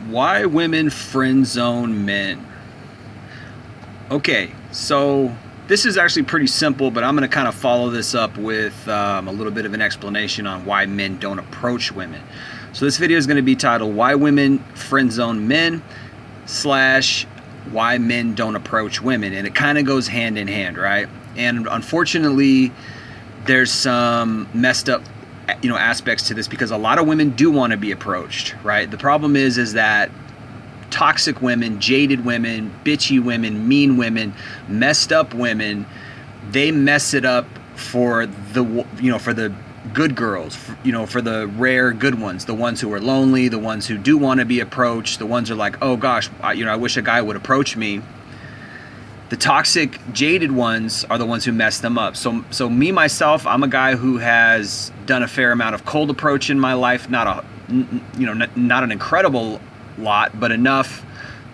Why women friend zone men? Okay, so this is actually pretty simple, but I'm going to kind of follow this up with a little bit of an explanation on why men don't approach women. So this video is going to be titled Why Women Friend Zone Men / Why Men Don't Approach Women. And it kind of goes hand in hand, right? And unfortunately, there's some messed up aspects to this, because a lot of women do want to be approached, right? The problem is that toxic women, jaded women, bitchy women, mean women, messed up women, they mess it up for the good girls, for the rare good ones, the ones who are lonely, the ones who do want to be approached, the ones who are like, oh gosh, I wish a guy would approach me. The toxic, jaded ones are the ones who mess them up. So me, myself, I'm a guy who has done a fair amount of cold approach in my life. Not an incredible lot, but enough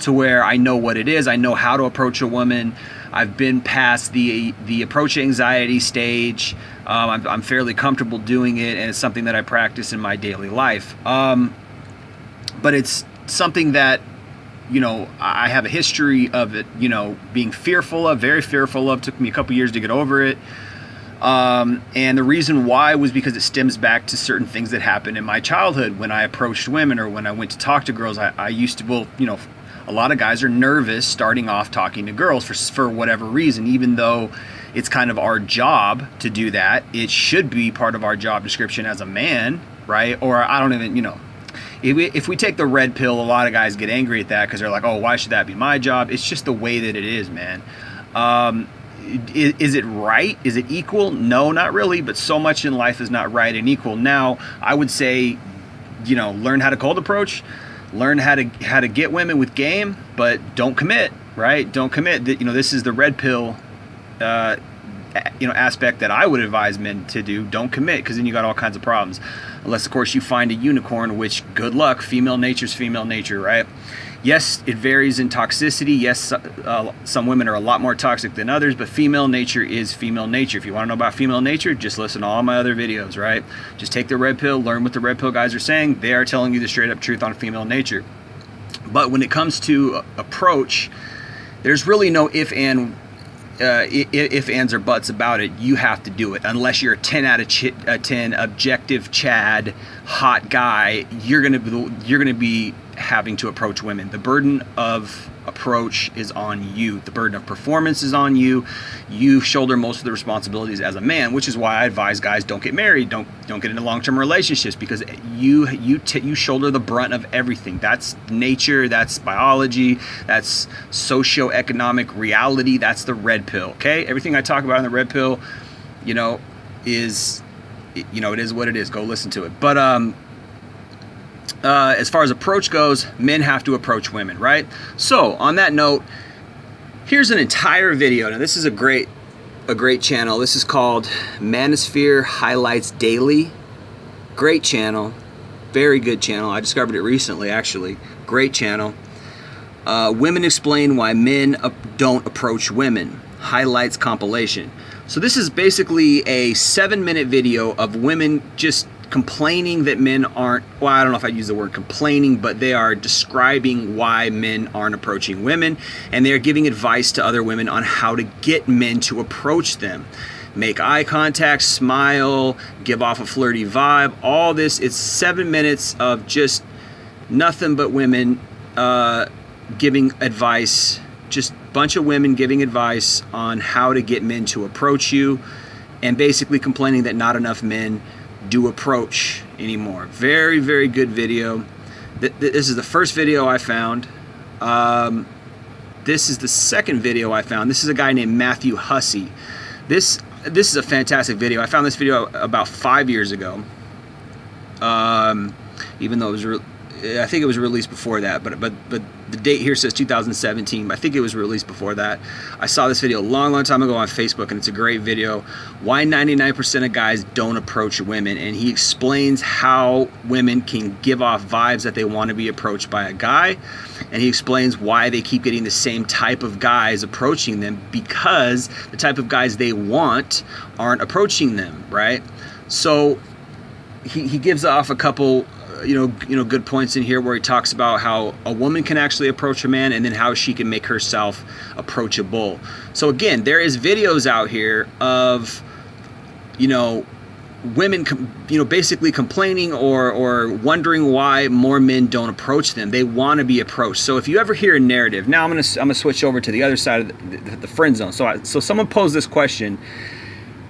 to where I know what it is. I know how to approach a woman. I've been past the approach anxiety stage. I'm fairly comfortable doing it, and it's something that I practice in my daily life. But it's something that I have a history of it, being fearful of, very fearful of. Took me a couple years to get over it. And the reason why was because it stems back to certain things that happened in my childhood when I approached women, or when I went to talk to girls. I used to, a lot of guys are nervous starting off talking to girls for whatever reason, even though it's kind of our job to do that. It should be part of our job description as a man, right? Or I don't even, if we take the red pill, a lot of guys get angry at that because they're like, oh, why should that be my job? It's just the way that it is, man. Is it right? Is it equal? No, not really, but so much in life is not right and equal. Now, I would say, learn how to cold approach, learn how to get women with game, but don't commit, right? Don't commit. This is the red pill aspect that I would advise men to do. Don't commit, because then you got all kinds of problems. Unless, of course, you find a unicorn, which, good luck. Female nature's female nature, right? Yes, it varies in toxicity. Yes, some women are a lot more toxic than others, but female nature is female nature. If you want to know about female nature, just listen to all my other videos, right? Just take the red pill, learn what the red pill guys are saying. They are telling you the straight up truth on female nature. But when it comes to approach, there's really no if, ands, or buts about it. You have to do it. Unless you're a 10 out of 10 objective Chad hot guy, you're gonna be having to approach women. The burden of approach is on you. The burden of performance is on you. You shoulder most of the responsibilities as a man, which is why I advise guys don't get married, don't get into long-term relationships, because you shoulder the brunt of everything. That's nature, that's biology, that's socioeconomic reality, that's the red pill, okay? Everything I talk about in the red pill, is it is what it is. Go listen to it. But as far as approach goes, men have to approach women, right? So on that note, here's an entire video. Now this is a great channel. This is called Manosphere Highlights Daily. Great channel, very good channel. I discovered it recently, actually. Great channel. Women Explain Why Men Don't Approach Women. Highlights compilation. So this is basically a 7-minute video of women just complaining that men aren't, well, I don't know if I'd use the word complaining, but they are describing why men aren't approaching women, and they're giving advice to other women on how to get men to approach them. Make eye contact, smile, give off a flirty vibe, all this. It's 7 minutes of just nothing but women giving advice, just a bunch of women giving advice on how to get men to approach you, and basically complaining that not enough men do approach anymore. Very, very good video. This is the first video I found. This is the second video I found. This is a guy named Matthew Hussey. This is a fantastic video. I found this video about 5 years ago. Even though I think it was released before that, but the date here says 2017. I think it was released before that. I saw this video a long time ago on Facebook, and it's a great video. Why 99% of guys don't approach women, and he explains how women can give off vibes that they want to be approached by a guy, and he explains why they keep getting the same type of guys approaching them, because the type of guys they want aren't approaching them, right? So he gives off a couple good points in here where he talks about how a woman can actually approach a man, and then how she can make herself approachable. So again, there is videos out here of, women, basically complaining or wondering why more men don't approach them. They want to be approached. So if you ever hear a narrative, now I'm gonna switch over to the other side of the friend zone. So someone posed this question,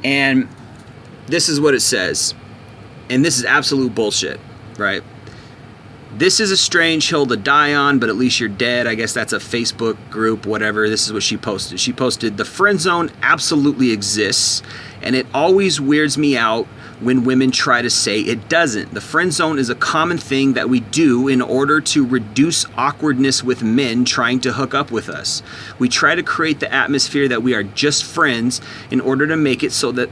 and this is what it says, and this is absolute bullshit, right? This is a strange hill to die on, but at least you're dead. I guess that's a Facebook group, whatever. This is what she posted. She posted, "The friend zone absolutely exists, and it always weirds me out when women try to say it doesn't. The friend zone is a common thing that we do in order to reduce awkwardness with men trying to hook up with us. We try to create the atmosphere that we are just friends in order to make it so that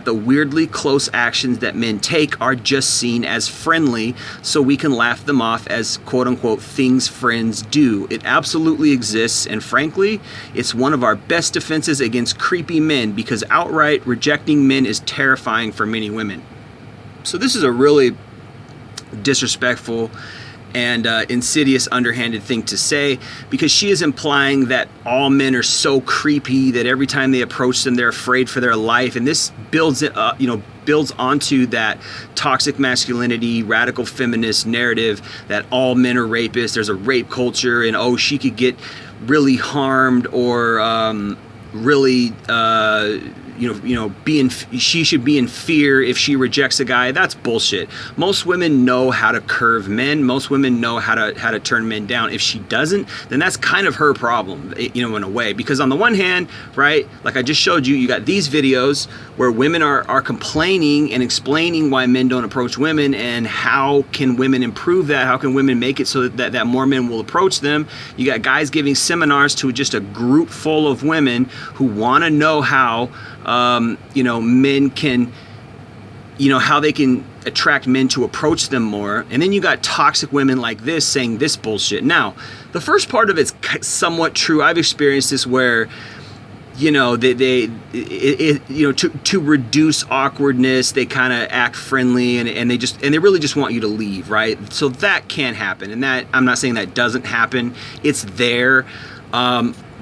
the weirdly close actions that men take are just seen as friendly, so we can laugh them off as quote-unquote things friends do. It absolutely exists, and frankly, it's one of our best defenses against creepy men, because outright rejecting men is terrifying for many women." So this is a really disrespectful and insidious, underhanded thing to say, because she is implying that all men are so creepy that every time they approach them, they're afraid for their life. And this builds onto that toxic masculinity, radical feminist narrative that all men are rapists. There's a rape culture, and she could get really harmed or really she should be in fear if she rejects a guy. That's bullshit. Most women know how to curve men. Most women know how to turn men down. If she doesn't, then that's kind of her problem, in a way. Because on the one hand, right, like I just showed you, you got these videos where women are complaining and explaining why men don't approach women, and how can women improve that? How can women make it so that more men will approach them? You got guys giving seminars to just a group full of women who want to know how men can, how they can attract men to approach them more. And then you got toxic women like this saying this bullshit. Now, the first part of it's somewhat true. I've experienced this where, to reduce awkwardness, they kind of act friendly, and they really just want you to leave, right? So that can happen. And that, I'm not saying that doesn't happen. It's there.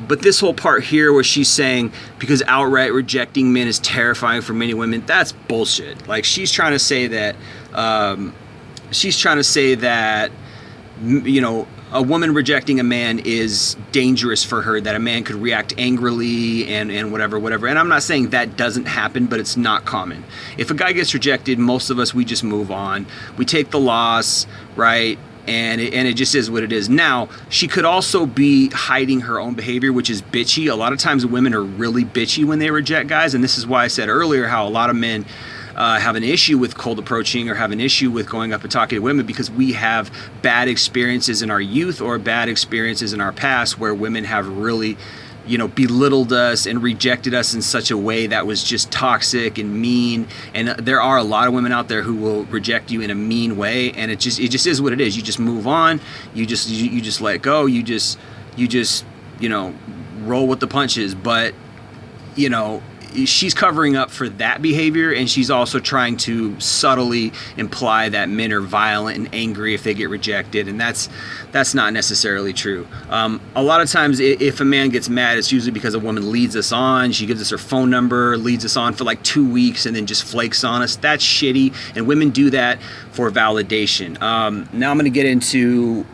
But this whole part here where she's saying because outright rejecting men is terrifying for many women, that's bullshit. Like, she's trying to say that a woman rejecting a man is dangerous for her, that a man could react angrily and whatever. And I'm not saying that doesn't happen, but it's not common. If a guy gets rejected, most of us, we just move on. We take the loss, right? And it just is what it is. Now, she could also be hiding her own behavior, which is bitchy. A lot of times women are really bitchy when they reject guys, and this is why I said earlier how a lot of men have an issue with cold approaching, or have an issue with going up and talking to women, because we have bad experiences in our youth or bad experiences in our past where women have really belittled us and rejected us in such a way that was just toxic and mean. And there are a lot of women out there who will reject you in a mean way, and it just is what it is. You just move on. You just let go. You just roll with the punches. But she's covering up for that behavior, and she's also trying to subtly imply that men are violent and angry if they get rejected, and that's not necessarily true. A lot of times if a man gets mad, it's usually because a woman leads us on. She gives us her phone number, leads us on for like 2 weeks, and then just flakes on us. That's shitty, and women do that for validation. Now I'm going to get into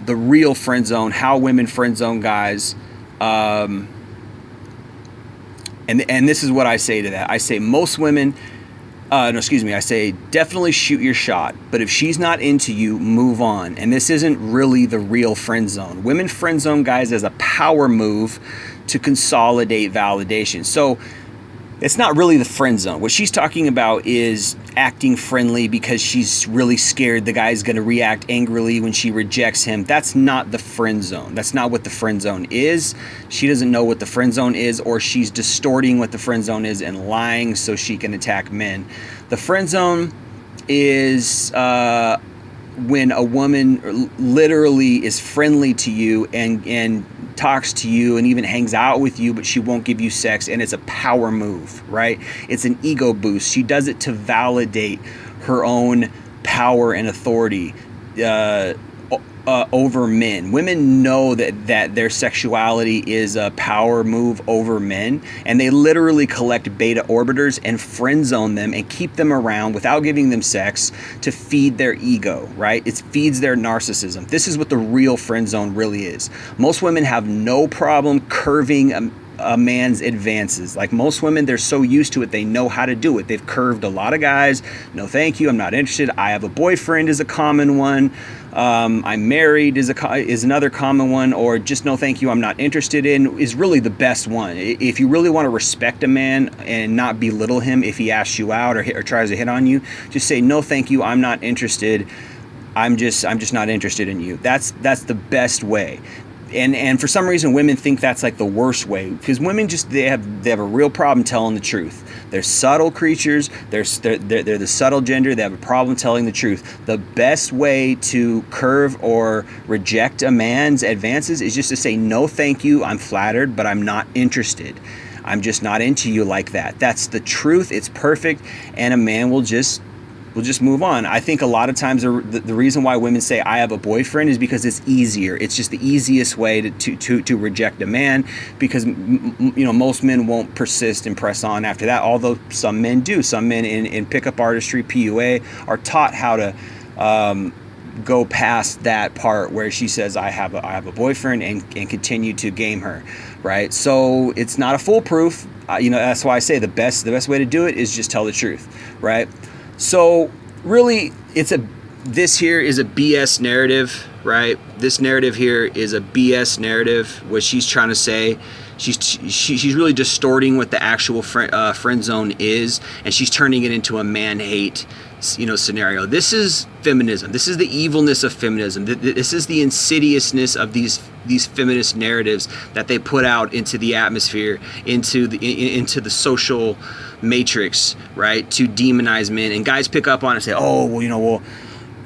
the real friend zone, how women friend zone guys. And this is what I say to that. I say most women, I say definitely shoot your shot. But if she's not into you, move on. And this isn't really the real friend zone. Women friend zone guys as a power move to consolidate validation. So it's not really the friend zone. What she's talking about is acting friendly because she's really scared the guy's going to react angrily when she rejects him. That's not the friend zone. That's not what the friend zone is. She doesn't know what the friend zone is, or she's distorting what the friend zone is and lying so she can attack men. The friend zone is when a woman literally is friendly to you and talks to you and even hangs out with you, but she won't give you sex, and it's a power move, right? It's an ego boost. She does it to validate her own power and authority over men. Women know that their sexuality is a power move over men, and they literally collect beta orbiters and friend zone them and keep them around without giving them sex to feed their ego, right? It feeds their narcissism. This is what the real friend zone really is. Most women have no problem curving a man's advances. Like most women, they're so used to it, they know how to do it. They've curved a lot of guys. No thank you, I'm not interested. I have a boyfriend is a common one. I'm married is another common one, or just no thank you, I'm not interested in is really the best one. If you really want to respect a man and not belittle him if he asks you out or tries to hit on you, just say no thank you, I'm not interested. I'm just not interested in you. That's the best way. And for some reason women think that's like the worst way, because women just they have a real problem telling the truth. They're subtle creatures. They're the subtle gender. They have a problem telling the truth. The best way to curve or reject a man's advances is just to say no thank you, I'm flattered, but I'm not interested. I'm just not into you like that. That's the truth. It's perfect, and a man will just move on. I think a lot of times the reason why women say I have a boyfriend is because it's easier. It's just the easiest way to reject a man, because most men won't persist and press on after that, although some men do. Some men in pickup artistry, PUA, are taught how to go past that part where she says I have a boyfriend and continue to game her, right? So it's not a foolproof. That's why I say the best way to do it is just tell the truth, right? So really, this here is a BS narrative, right? This narrative here is a BS narrative. What she's trying to say, she's really distorting what the actual friend zone is, and she's turning it into a man hate, scenario. This is feminism. This is the evilness of feminism. This is the insidiousness of these feminist narratives that they put out into the atmosphere, into the social matrix, right, to demonize men. And guys pick up on it and say, oh, well,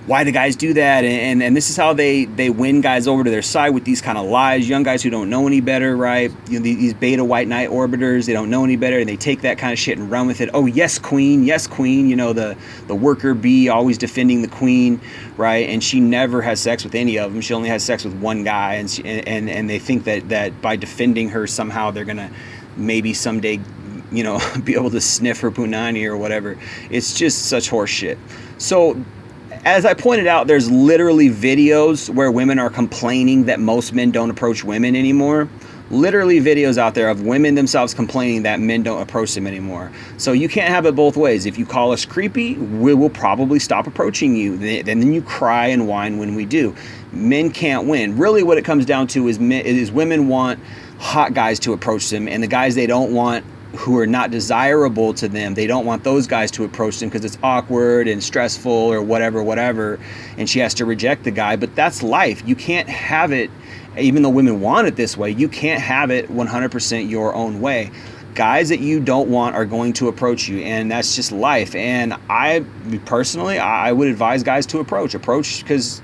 why do guys do that? And this is how they win guys over to their side with these kind of lies. Young guys who don't know any better, right? These beta white knight orbiters, they don't know any better, and they take that kind of shit and run with it. Oh, yes, queen, the worker bee always defending the queen, right? And she never has sex with any of them. She only has sex with one guy, and they think that by defending her somehow they're gonna maybe someday be able to sniff her punani or whatever. It's just such horse shit. So as I pointed out, there's literally videos where women are complaining that most men don't approach women anymore. Literally videos out there of women themselves complaining that men don't approach them anymore. So you can't have it both ways. If you call us creepy, we will probably stop approaching you. Then you cry and whine when we do. Men can't win. Really what it comes down to is women want hot guys to approach them, and the guys they don't want, who are not desirable to them, they don't want those guys to approach them because it's awkward and stressful or whatever, and she has to reject the guy. But that's life. You can't have it, even though women want it this way, you can't have it 100% your own way. Guys that you don't want are going to approach you, and that's just life. And I personally would advise guys to approach because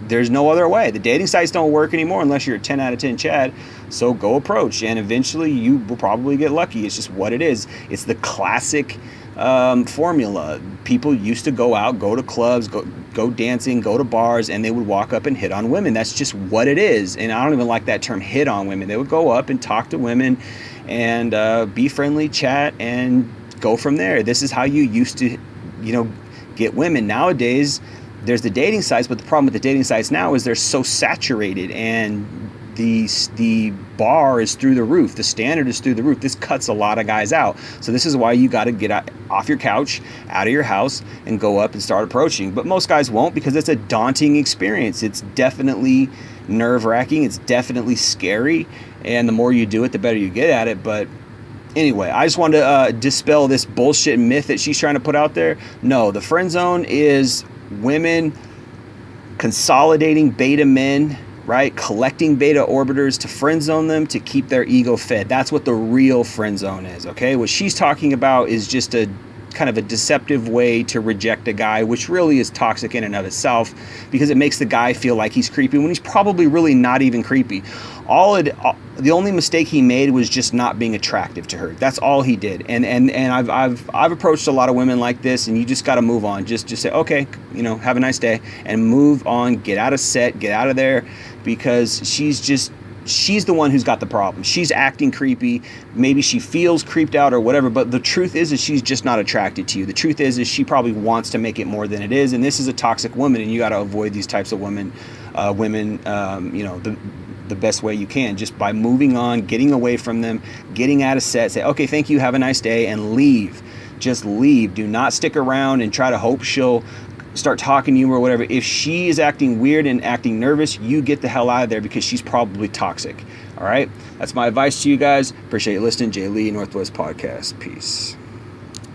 there's no other way. The dating sites don't work anymore unless you're a 10 out of 10 Chad. So go approach, and eventually you will probably get lucky. It's just what it is. It's the classic formula. People used to go out, go to clubs, go dancing, go to bars, and they would walk up and hit on women. That's just what it is. And I don't even like that term, hit on women. They would go up and talk to women and be friendly, chat, and go from there. This is how you used to, get women. Nowadays, there's the dating sites, but the problem with the dating sites now is they're so saturated, and the bar is through the roof. The standard is through the roof. This cuts a lot of guys out. So this is why you got to get off your couch, out of your house, and go up and start approaching. But most guys won't, because it's a daunting experience. It's definitely nerve-wracking. It's definitely scary. And the more you do it, the better you get at it. But anyway, I just wanted to dispel this bullshit myth that she's trying to put out there. No, the friend zone is women consolidating beta men, right? Collecting beta orbiters to friend zone them to keep their ego fed. That's what the real friend zone is, okay? What she's talking about is just a kind of a deceptive way to reject a guy, which really is toxic in and of itself, because it makes the guy feel like he's creepy when he's probably really not even creepy. The only mistake he made was just not being attractive to her. That's all he did. And I've approached a lot of women like this, and you just got to move on. Just say, okay, have a nice day, and move on. Get out of set, get out of there, because she's the one who's got the problem. She's acting creepy. Maybe she feels creeped out or whatever, but the truth is she's just not attracted to you. The truth is she probably wants to make it more than it is, and this is a toxic woman, and you got to avoid these types of women. The best way you can, just by moving on, getting away from them, getting out of set, say, okay, thank you, have a nice day, and leave. Just leave. Do not stick around and try to hope she'll start talking to you or whatever. If she is acting weird and acting nervous, you get the hell out of there, because she's probably toxic. All right? That's my advice to you guys. Appreciate you listening. Jay Lee, Northwest Podcast. Peace.